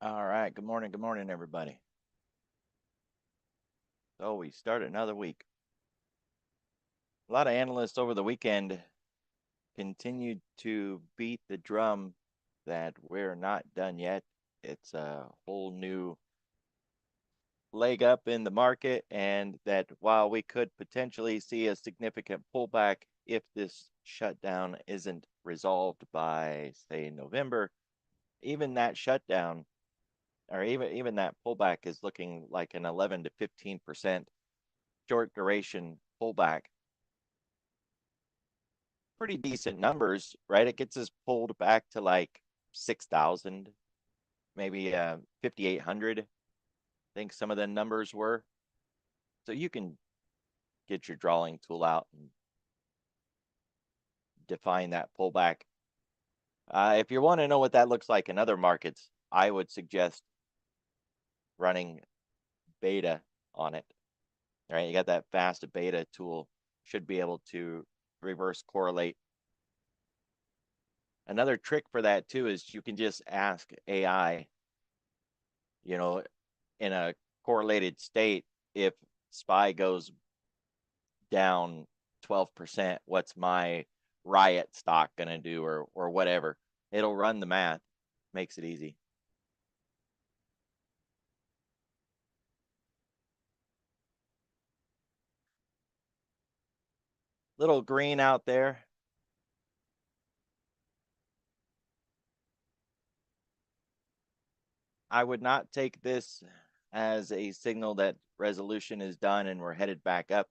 All right. Good morning, everybody. So we start another week. A lot of analysts over the weekend continued to beat the drum that we're not done yet. It's a whole new leg up in the market, and that while we could potentially see a significant pullback if this shutdown isn't resolved by, say, November, even that shutdown or even that pullback is looking like an 11 to 15% short duration pullback. Pretty decent numbers, right? It gets us pulled back to like 6,000, maybe 5,800. I think some of the numbers were. So you can get your drawing tool out and define that pullback. If you want to know what that looks like in other markets, I would suggest running beta on it. All right, you got that fast beta tool, should be able to reverse correlate. Another trick for that too is you can just ask AI, you know, in a correlated state, if SPY goes down 12%, what's my riot stock going to do, or whatever. It'll run the math, makes it easy. Little green out there. I would not take this as a signal that resolution is done and we're headed back up.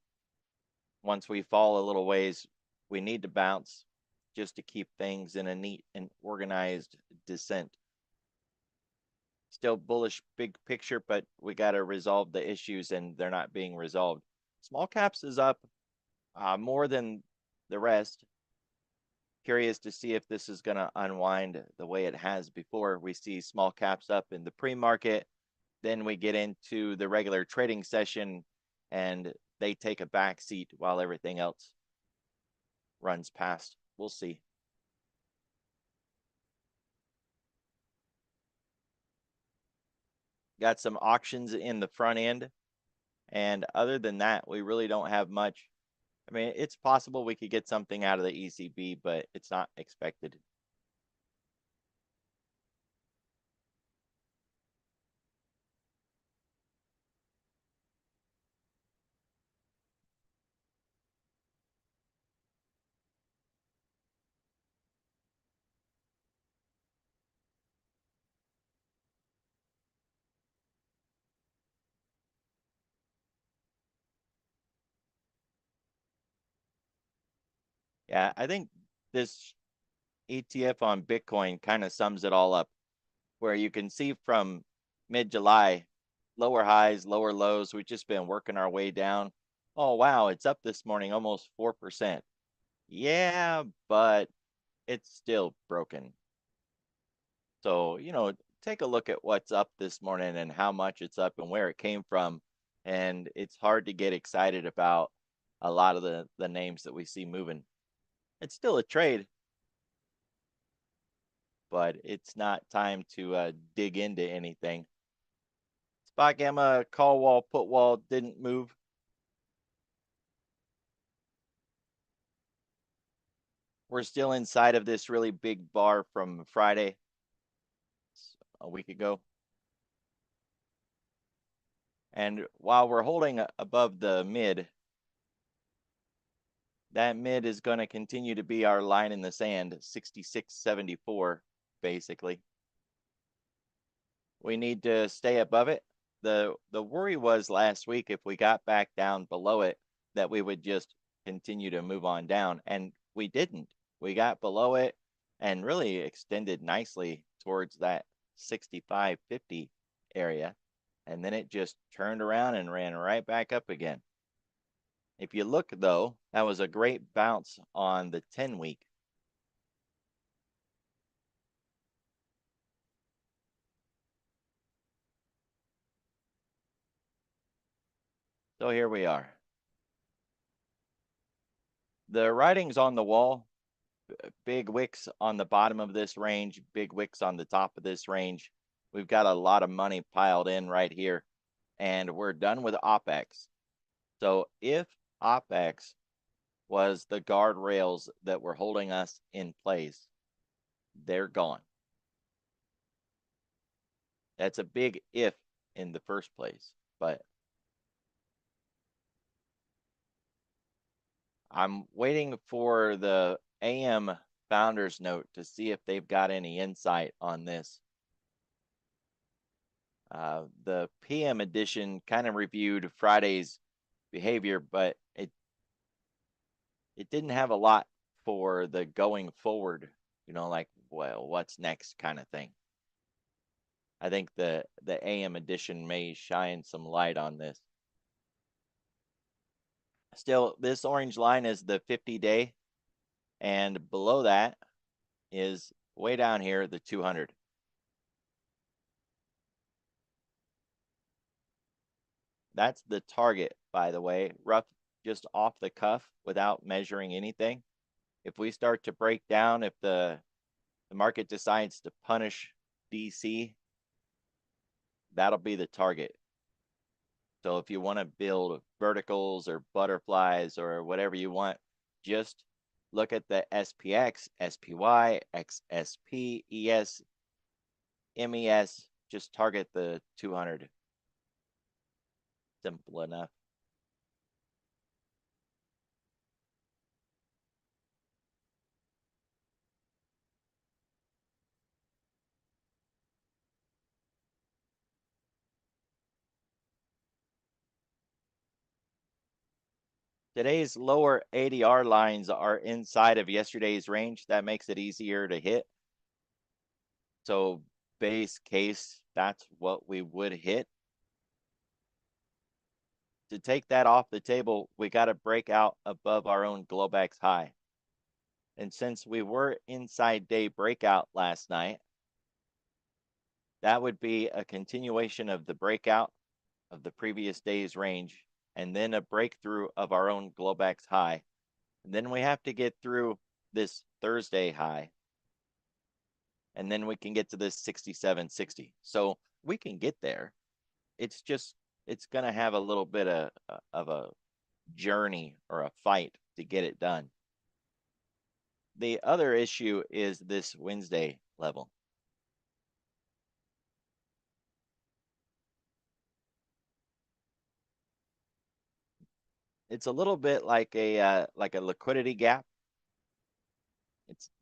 Once we fall a little ways, we need to bounce just to keep things in a neat and organized descent. Still bullish big picture, but we got to resolve the issues, and they're not being resolved. Small caps is up more than the rest. Curious to see if this is going to unwind the way it has before. We see small caps up in the pre-market, then we get into the regular trading session, and they take a back seat while everything else runs past. We'll see. Got some auctions in the front end, and other than that, we really don't have much. I mean, it's possible we could get something out of the ECB, but it's not expected. Yeah, I think this ETF on Bitcoin kind of sums it all up, where you can see from mid-July, lower highs, lower lows. We've just been working our way down. Oh, wow, it's up this morning almost 4%. Yeah, but it's still broken. So, take a look at what's up this morning and how much it's up and where it came from. And it's hard to get excited about a lot of the names that we see moving. It's still a trade, but it's not time to dig into anything. Spot gamma, call wall, put wall didn't move. We're still inside of this really big bar from Friday, a week ago. And while we're holding above the mid, that mid is going to continue to be our line in the sand, 66.74, basically. We need to stay above it. The worry was last week, if we got back down below it, that we would just continue to move on down, and we didn't. We got below it and really extended nicely towards that 65.50 area, and then it just turned around and ran right back up again. If you look, though, that was a great bounce on the 10-week. So here we are. The writing's on the wall. Big wicks on the bottom of this range, big wicks on the top of this range. we've got a lot of money piled in right here, and we're done with OPEX. So if OPEX was the guardrails that were holding us in place, they're gone. That's a big if in the first place, but I'm waiting for the AM founders note to see if they've got any insight on this. The PM edition kind of reviewed Friday's behavior, but it didn't have a lot for the going forward, like, well, what's next kind of thing. I think the AM edition may shine some light on this. Still, this orange line is the 50-day, and below that is way down here, the 200. That's the target, by the way, rough, just off the cuff without measuring anything. If we start to break down, if the market decides to punish DC, that'll be the target. So if you want to build verticals or butterflies or whatever you want, just look at the SPX, SPY, XSP, ES, MES, just target the 200. Simple enough. Today's lower ADR lines are inside of yesterday's range. That makes it easier to hit. So base case, that's what we would hit. To take that off the table, we got to break out above our own Globex high. And since we were inside day breakout last night, that would be a continuation of the breakout of the previous day's range, and then a breakthrough of our own Globex high. And then we have to get through this Thursday high, and then we can get to this 67.60. So we can get there. It's just, it's going to have a little bit of a journey or a fight to get it done. The other issue is this Wednesday level. It's a little bit like a liquidity gap.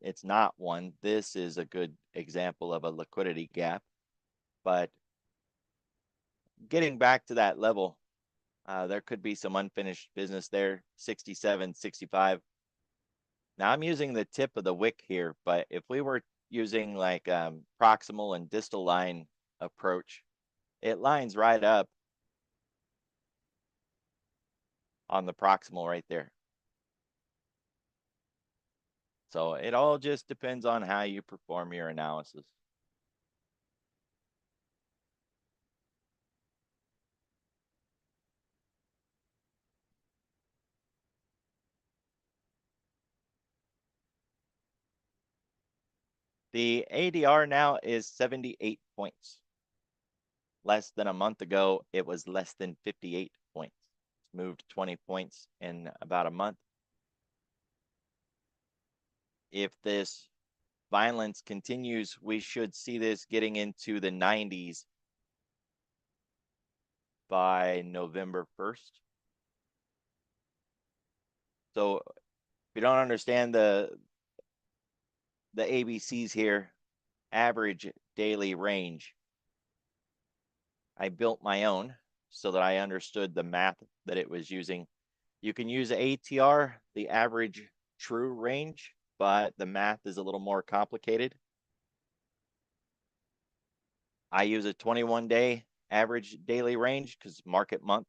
It's not one. This is a good example of a liquidity gap, but getting back to that level, there could be some unfinished business there. 67, 65. Now I'm using the tip of the wick here, but if we were using like proximal and distal line approach, it lines right up on the proximal right there. So it all just depends on how you perform your analysis. The ADR now is 78 points. Less than a month ago, it was less than 58 points. It's moved 20 points in about a month. If this violence continues, we should see this getting into the 90s by November 1st. So if you don't understand the ABCs here, average daily range, I built my own so that I understood the math that it was using. You can use ATR, the average true range, but the math is a little more complicated. I use a 21-day average daily range because market month.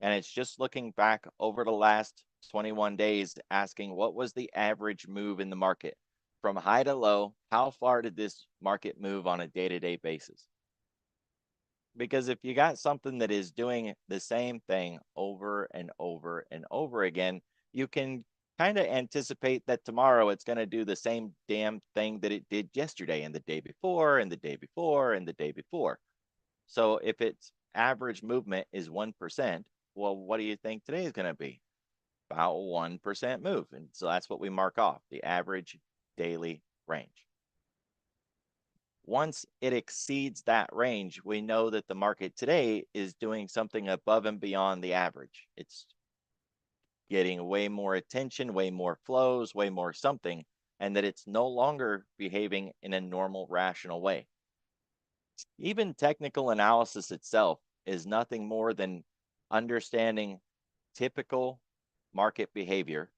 And it's just looking back over the last 21 days, asking what was the average move in the market from high to low? How far did this market move on a day-to-day basis? Because if you got something that is doing the same thing over and over and over again, you can kind of anticipate that tomorrow it's going to do the same damn thing that it did yesterday and the day before and the day before and the day before. So if its average movement is 1%, well, what do you think today is going to be? About 1% move. And so that's what we mark off, the average daily range. Once it exceeds that range, we know that the market today is doing something above and beyond the average. It's getting way more attention, way more flows, way more something, and that it's no longer behaving in a normal, rational way. Even technical analysis itself is nothing more than understanding typical market behavior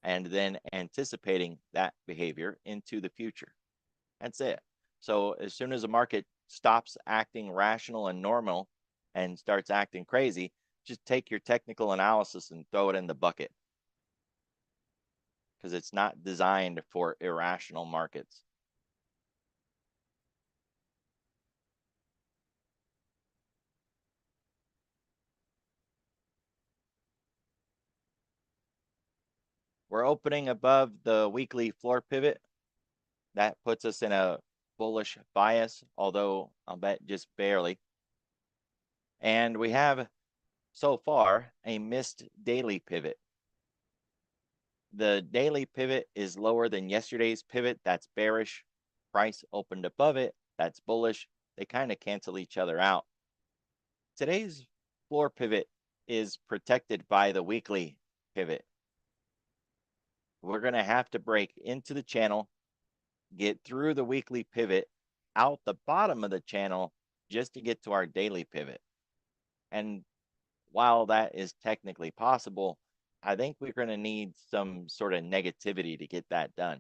and then anticipating that behavior into the future. That's it. So as soon as a market stops acting rational and normal and starts acting crazy, just take your technical analysis and throw it in the bucket, because it's not designed for irrational markets. We're opening above the weekly floor pivot. That puts us in a bullish bias, although I'll bet just barely. And we have so far a missed daily pivot. The daily pivot is lower than yesterday's pivot. That's bearish. Price opened above it. That's bullish. They kind of cancel each other out. Today's floor pivot is protected by the weekly pivot. We're going to have to break into the channel, get through the weekly pivot, out the bottom of the channel just to get to our daily pivot. And while that is technically possible, I think we're going to need some sort of negativity to get that done.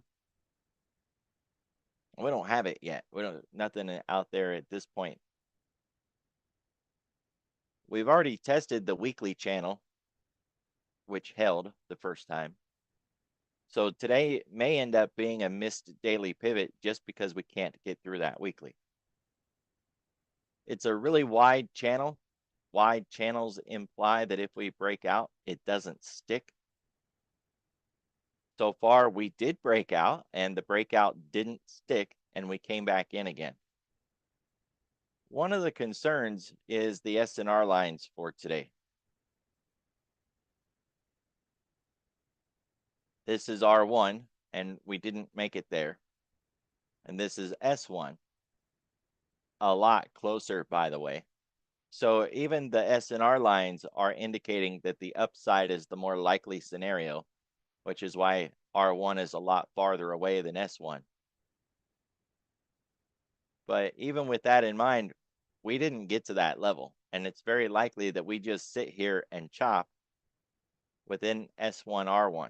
We don't have it yet. We don't, nothing out there at this point. We've already tested the weekly channel, which held the first time. So today may end up being a missed daily pivot just because we can't get through that weekly. It's a really wide channel. Wide channels imply that if we break out, it doesn't stick. So far, we did break out, and the breakout didn't stick, and we came back in again. One of the concerns is the S&R lines for today. This is R1, and we didn't make it there. And this is S1. A lot closer, by the way. So even the S&R lines are indicating that the upside is the more likely scenario, which is why R1 is a lot farther away than S1. But even with that in mind, we didn't get to that level. And it's very likely that we just sit here and chop within S1, R1.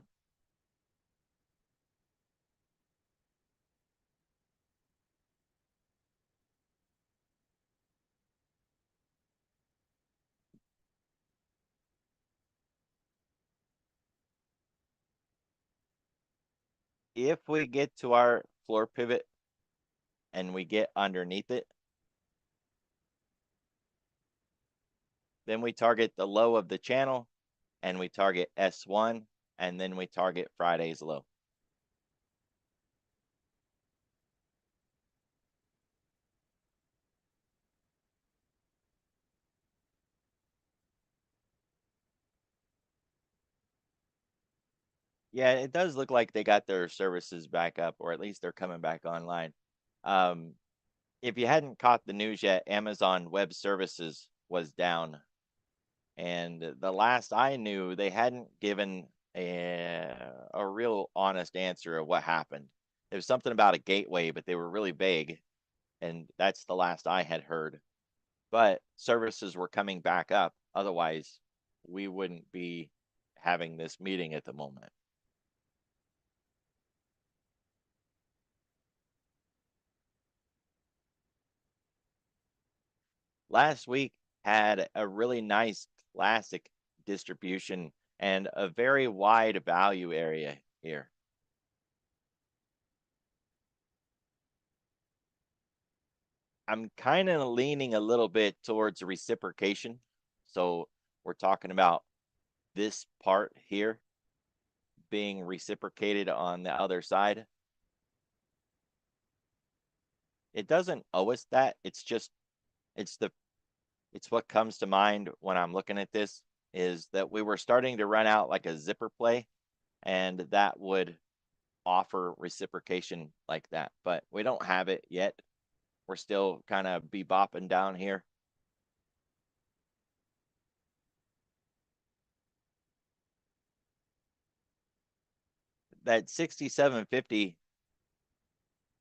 If we get to our floor pivot and we get underneath it, then we target the low of the channel and we target S1, and then we target Friday's low. Yeah, it does look like they got their services back up, or at least they're coming back online. If you hadn't caught the news yet, Amazon Web Services was down. And the last I knew, they hadn't given a real honest answer of what happened. There was something about a gateway, but they were really vague. And that's the last I had heard. But services were coming back up. Otherwise, we wouldn't be having this meeting at the moment. Last week had a really nice classic distribution and a very wide value area here. I'm kind of leaning a little bit towards reciprocation. So we're talking about this part here. being reciprocated on the other side. It doesn't owe us that. It's just, it's what comes to mind when I'm looking at this, is that we were starting to run out like a zipper play, and that would offer reciprocation like that, but we don't have it yet. We're still kind of bebopping down here. That 6750,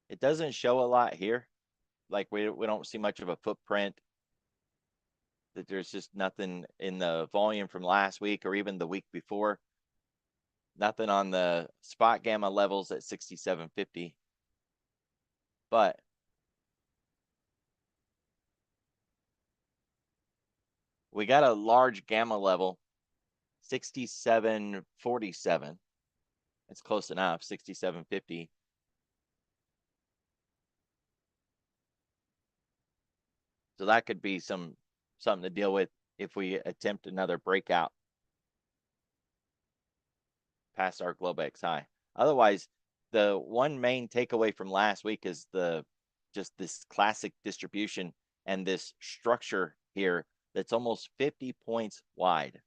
it doesn't show a lot here. Like we don't see much of a footprint. That there's just nothing in the volume from last week or even the week before. Nothing on the spot gamma levels at 6750. But we got a large gamma level, 6747. It's close enough, 6750. So that could be something to deal with if we attempt another breakout past our Globex high. Otherwise, the one main takeaway from last week is just this classic distribution and this structure here that's almost 50 points wide.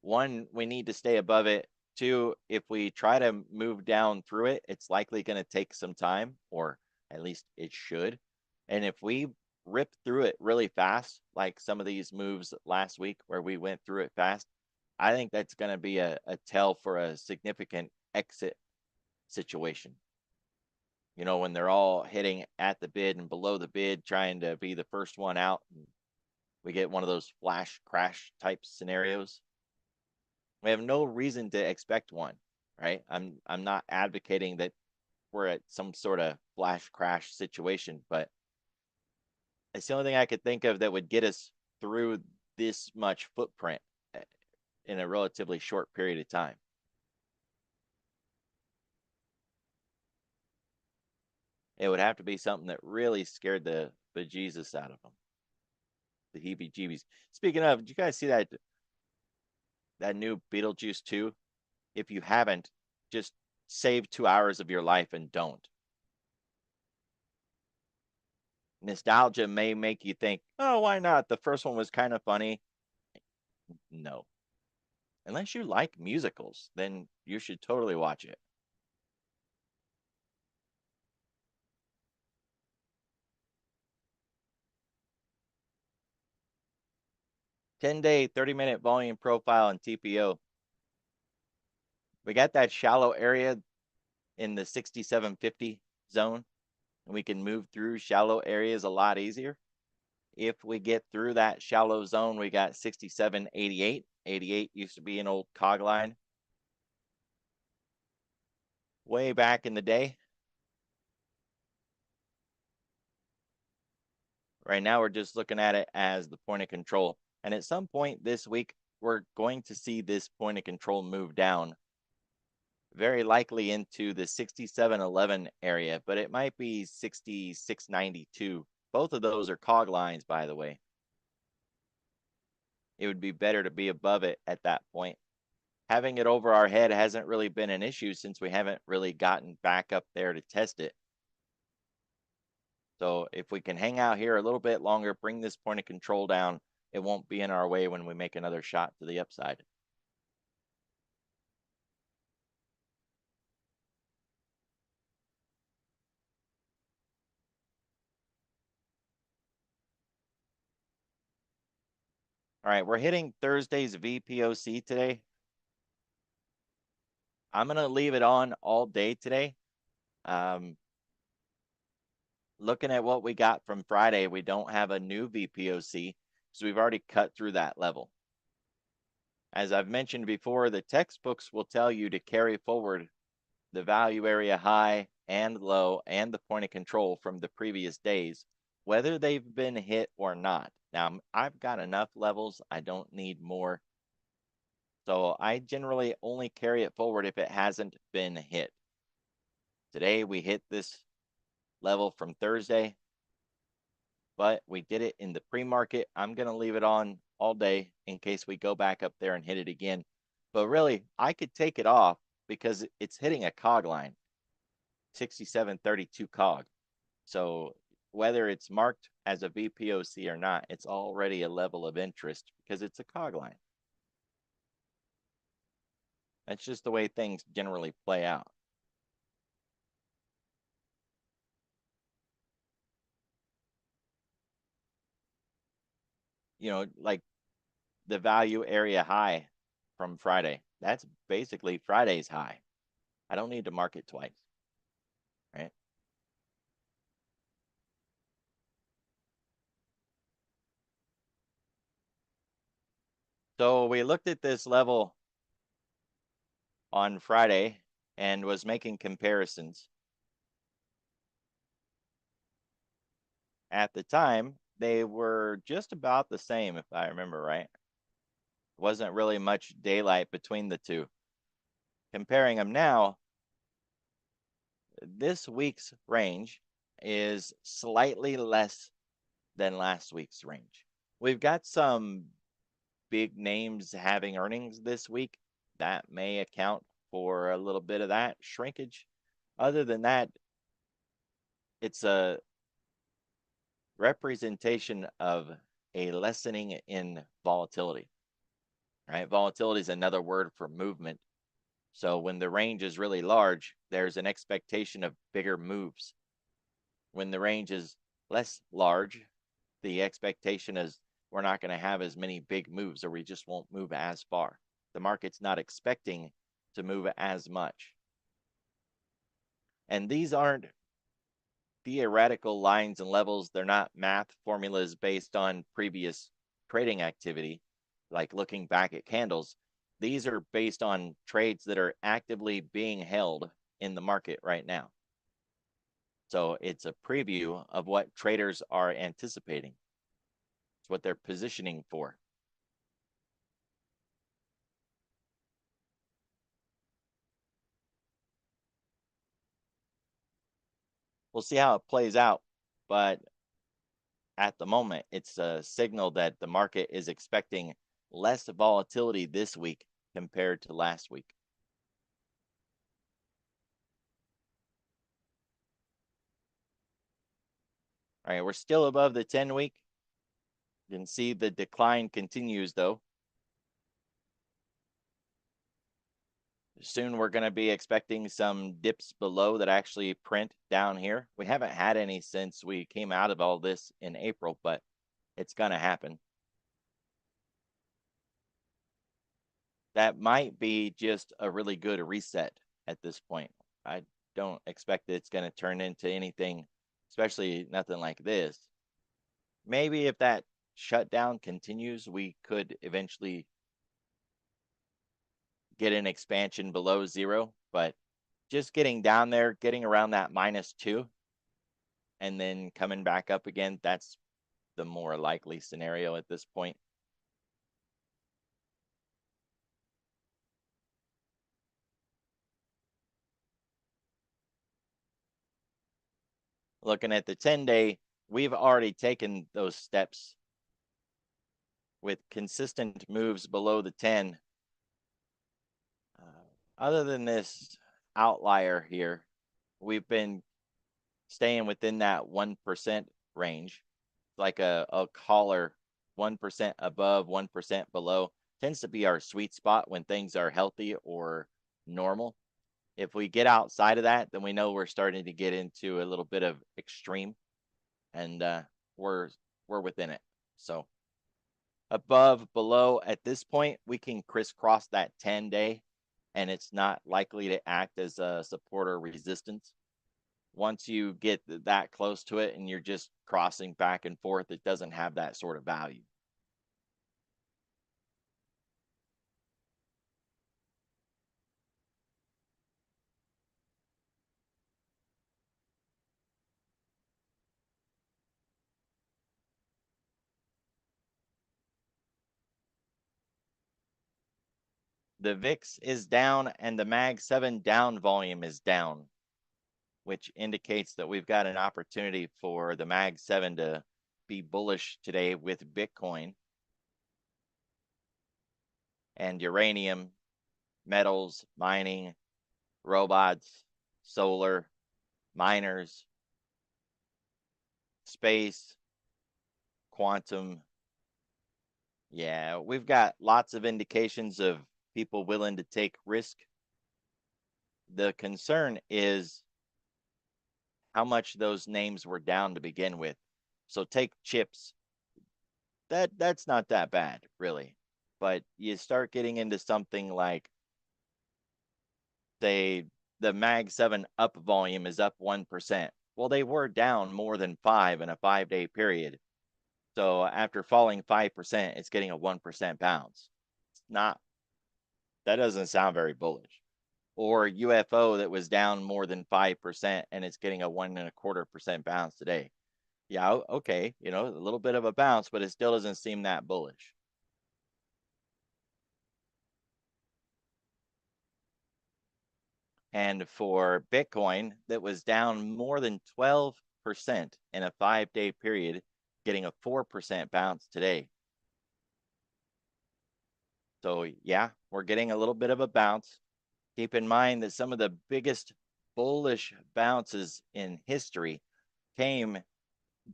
One, we need to stay above it. Two, if we try to move down through it, it's likely going to take some time, or at least it should. And if we rip through it really fast, like some of these moves last week where we went through it fast, I think that's going to be a tell for a significant exit situation. You know, when they're all hitting at the bid and below the bid, trying to be the first one out, and we get one of those flash crash type scenarios. We have no reason to expect one, right? I'm not advocating that we're at some sort of flash crash situation, but it's the only thing I could think of that would get us through this much footprint in a relatively short period of time. It would have to be something that really scared the bejesus out of them. The heebie-jeebies. Speaking of, did you guys see that new Beetlejuice 2? If you haven't, just save 2 hours of your life and don't. Nostalgia may make you think, oh, why not? The first one was kind of funny. No. Unless you like musicals, then you should totally watch it. $10-day, 30-minute volume profile and TPO. We got that shallow area in the 6750 zone, and we can move through shallow areas a lot easier. If we get through that shallow zone, we got 6788. 88 used to be an old cog line way back in the day. Right now, we're just looking at it as the point of control. And at some point this week, we're going to see this point of control move down, very likely into the 6711 area, but it might be 6692. Both of those are cog lines, by the way. It would be better to be above it at that point. Having it over our head hasn't really been an issue since we haven't really gotten back up there to test it. So if we can hang out here a little bit longer, bring this point of control down, it won't be in our way when we make another shot to the upside. All right, we're hitting Thursday's VPOC today. I'm going to leave it on all day today. Looking at what we got from Friday, we don't have a new VPOC, so we've already cut through that level. As I've mentioned before, the textbooks will tell you to carry forward the value area high and low and the point of control from the previous days, whether they've been hit or not. Now, I've got enough levels. I don't need more. So I generally only carry it forward if it hasn't been hit. Today, we hit this level from Thursday, but we did it in the pre-market. I'm going to leave it on all day in case we go back up there and hit it again. But really, I could take it off because it's hitting a cog line, 6732 cog. So whether it's marked as a VPOC or not, it's already a level of interest because it's a cog line. That's just the way things generally play out. You know, like the value area high from Friday. That's basically Friday's high. I don't need to mark it twice, right? So we looked at this level on Friday and was making comparisons. At the time, they were just about the same, if I remember right. Wasn't really much daylight between the two. Comparing them now, this week's range is slightly less than last week's range. We've got some big names having earnings this week. That may account for a little bit of that shrinkage. Other than that, it's a representation of a lessening in volatility, right? Volatility is another word for movement. So when the range is really large, there's an expectation of bigger moves. When the range is less large, the expectation is we're not going to have as many big moves, or we just won't move as far. The market's not expecting to move as much. And these aren't theoretical lines and levels. They're not math formulas based on previous trading activity, like looking back at candles. These are based on trades that are actively being held in the market right now. So it's a preview of what traders are anticipating. It's what they're positioning for. We'll see how it plays out, but at the moment, it's a signal that the market is expecting less volatility this week compared to last week. All right, we're still above the 10-week. You can see the decline continues, though. Soon we're going to be expecting some dips below that actually print down here. We haven't had any since we came out of all this in April, but it's going to happen. That might be just a really good reset at this point. I don't expect that it's going to turn into anything, especially nothing like this. Maybe if that shutdown continues, we could eventually get an expansion below zero, but just getting down there, getting around that -2, and then coming back up again, that's the more likely scenario at this point. Looking at the 10-day, we've already taken those steps with consistent moves below the 10. Other than this outlier here, we've been staying within that 1% range, like a collar, 1% above, 1% below. Tends to be our sweet spot when things are healthy or normal. If we get outside of that, then we know we're starting to get into a little bit of extreme, and we're within it. So above, below, at this point, we can crisscross that 10-day, and it's not likely to act as a support or resistance. Once you get that close to it and you're just crossing back and forth, it doesn't have that sort of value. The VIX is down and the MAG 7 down volume is down, which indicates that we've got an opportunity for the MAG 7 to be bullish today with Bitcoin and uranium metals, mining, robots, solar, miners, space, quantum. Yeah, we've got lots of indications of people willing to take risk. The concern is how much those names were down to begin with. So take chips. That's not that bad, really. But you start getting into something like, say, the Mag 7 up volume is up 1%. Well, they were down more than 5 in a 5-day period. So after falling 5%, it's getting a 1% bounce. It's not, that doesn't sound very bullish. Or UFO that was down more than 5% and it's getting a 1.25% bounce today. Yeah, okay, you know, a little bit of a bounce, but it still doesn't seem that bullish. And for Bitcoin, that was down more than 12% in a 5-day period, getting a 4% bounce today. So, yeah, we're getting a little bit of a bounce. Keep in mind that some of the biggest bullish bounces in history came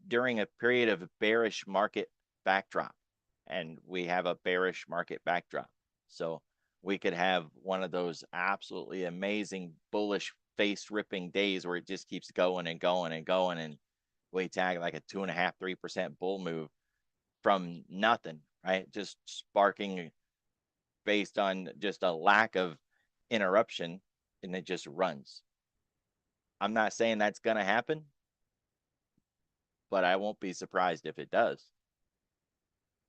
during a period of bearish market backdrop. And we have a bearish market backdrop. So we could have one of those absolutely amazing bullish face ripping days where it just keeps going and going and going. And we tag like a 2.5%, 3% bull move from nothing, right? Just sparking based on just a lack of interruption, and it just runs. I'm not saying that's going to happen, but I won't be surprised if it does.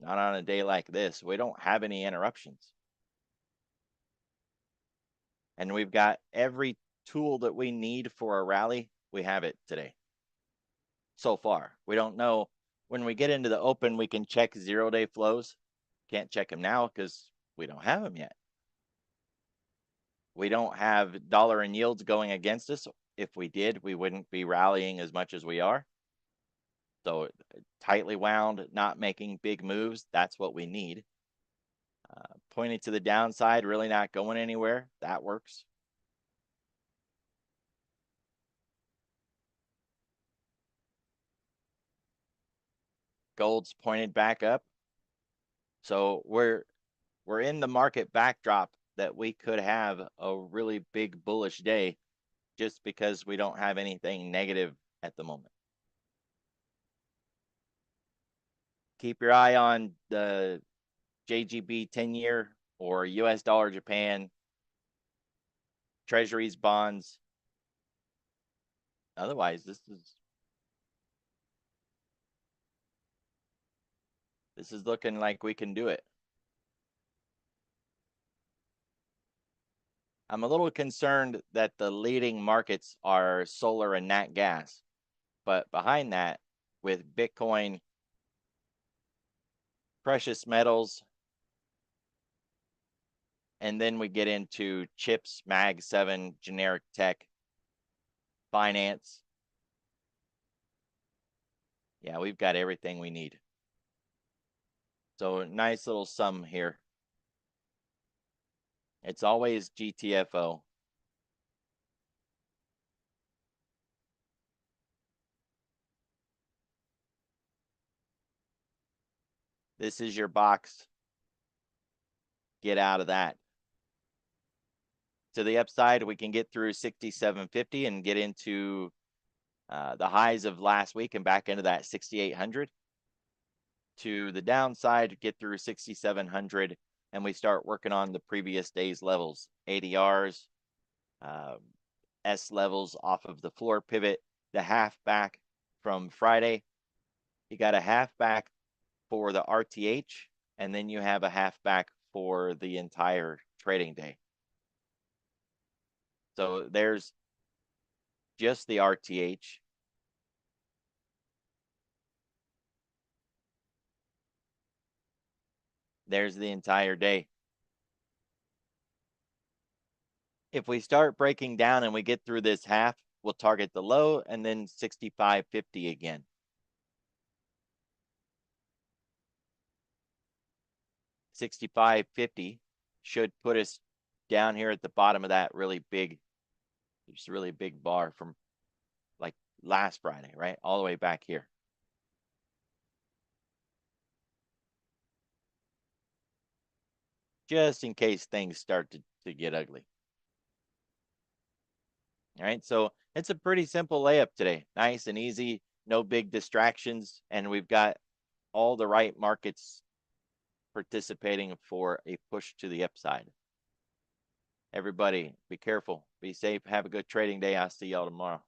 Not on a day like this. We don't have any interruptions. And we've got every tool that we need for a rally. We have it today. So far, we don't know. When we get into the open, we can check 0-day flows. Can't check them now because we don't have them yet. We don't have dollar and yields going against us. If we did, we wouldn't be rallying as much as we are. So tightly wound, not making big moves. That's what we need. Pointing to the downside, really not going anywhere. That works. Gold's pointed back up. So we're in the market backdrop that we could have a really big bullish day just because we don't have anything negative at the moment. Keep your eye on the JGB 10-year or US dollar Japan, treasuries, bonds. Otherwise, this is looking like we can do it. I'm a little concerned that the leading markets are solar and nat gas, but behind that, with Bitcoin, precious metals, and then we get into chips, Mag 7, generic tech, finance. Yeah, we've got everything we need. So nice little sum here. It's always GTFO. This is your box. Get out of that. To the upside, we can get through 6750 and get into the highs of last week and back into that 6800. To the downside, get through 6700 and we start working on the previous day's levels, ADRs, S levels off of the floor pivot, the half back from Friday. You got a half back for the RTH, and then you have a half back for the entire trading day. So there's just the RTH. There's the entire day. If we start breaking down and we get through this half, we'll target the low and then 65.50 again. 65.50 should put us down here at the bottom of that really big, there's a really big bar from like last Friday, right? All the way back here. Just in case things start to get ugly. All right, so it's a pretty simple layup today. Nice and easy, no big distractions, and we've got all the right markets participating for a push to the upside. Everybody, be careful, be safe, have a good trading day. I'll see y'all tomorrow.